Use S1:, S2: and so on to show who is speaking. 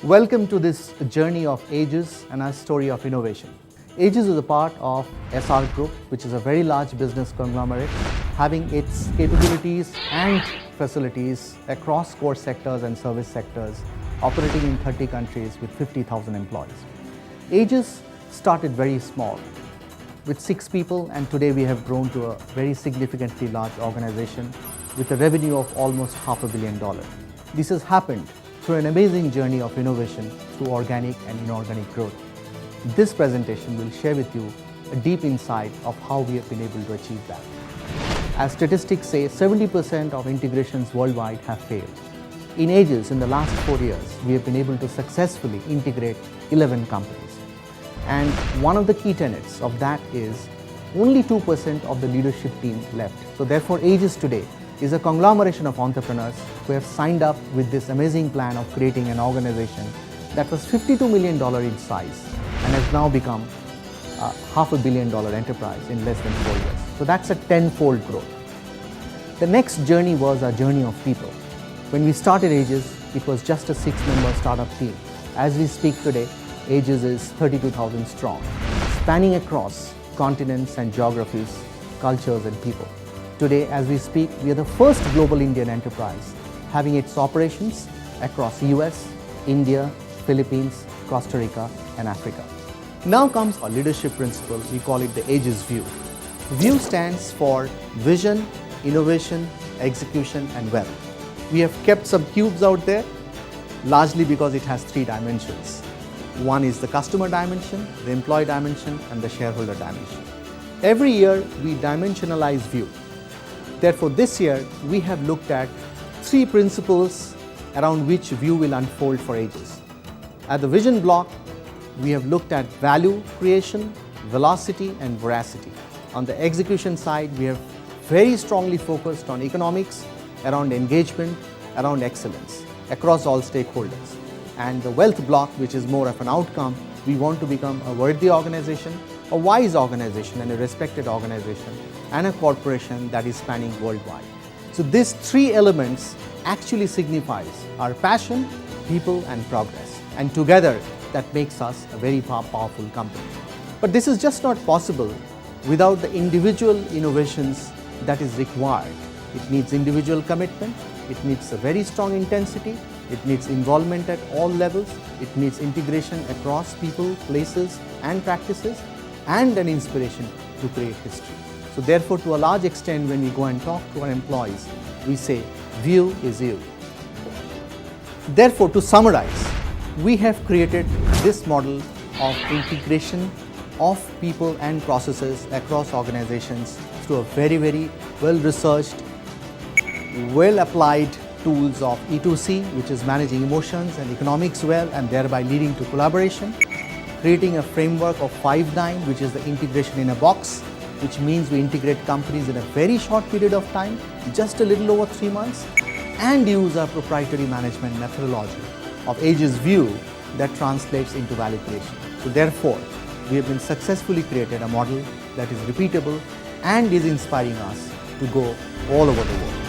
S1: Welcome to this journey of Aegis and our story of innovation. Aegis is a part of SR Group, which is a very large business conglomerate, having its capabilities and facilities across core sectors and service sectors, operating in 30 countries with 50,000 employees. Aegis started very small, with 6 people, and today we have grown to a very significantly large organization with a revenue of almost $500 million. This has happened through an amazing journey of innovation through organic and inorganic growth. This presentation will share with you a deep insight of how we have been able to achieve that. As statistics say, 70% of integrations worldwide have failed. In Aegis, in the last 4 years, we have been able to successfully integrate 11 companies. And one of the key tenets of that is only 2% of the leadership team left. So therefore, Aegis today is a conglomeration of entrepreneurs who have signed up with this amazing plan of creating an organization that was $52 million in size and has now become a $500 million enterprise in less than 4 years. So that's a tenfold growth. The next journey was our journey of people. When we started Aegis, it was just a 6-member startup team. As we speak today, Aegis is 32,000 strong, spanning across continents and geographies, cultures and people. Today, as we speak, we are the first global Indian enterprise having its operations across US, India, Philippines, Costa Rica and Africa. Now comes our leadership principle. We call it the Aegis View. View stands for vision, innovation, execution and wealth. We have kept some cubes out there, largely because it has 3 dimensions. One is the customer dimension, the employee dimension and the shareholder dimension. Every year we dimensionalize View. Therefore, this year we have looked at 3 principles around which View will unfold for Aegis. At the vision block, we have looked at value creation, velocity and veracity. On the execution side, we have very strongly focused on economics, around engagement, around excellence across all stakeholders. And the wealth block, which is more of an outcome, we want to become a worthy organization, a wise organization and a respected organization and a corporation that is spanning worldwide. So these 3 elements actually signifies our passion, people and progress. And together that makes us a very powerful company. But this is just not possible without the individual innovations that is required. It needs individual commitment, it needs a very strong intensity, it needs involvement at all levels, it needs integration across people, places and practices, and an inspiration to create history. So therefore, to a large extent, when we go and talk to our employees, we say, View is you. Therefore, to summarize, we have created this model of integration of people and processes across organizations through a very well-researched, well-applied tools of E2C, which is managing emotions and economics well and thereby leading to collaboration, creating a framework of 5-9, which is the integration in a box, which means we integrate companies in a very short period of time, just a little over 3 months, and use our proprietary management methodology of Aegis View that translates into value creation. So therefore, we have been successfully created a model that is repeatable and is inspiring us to go all over the world.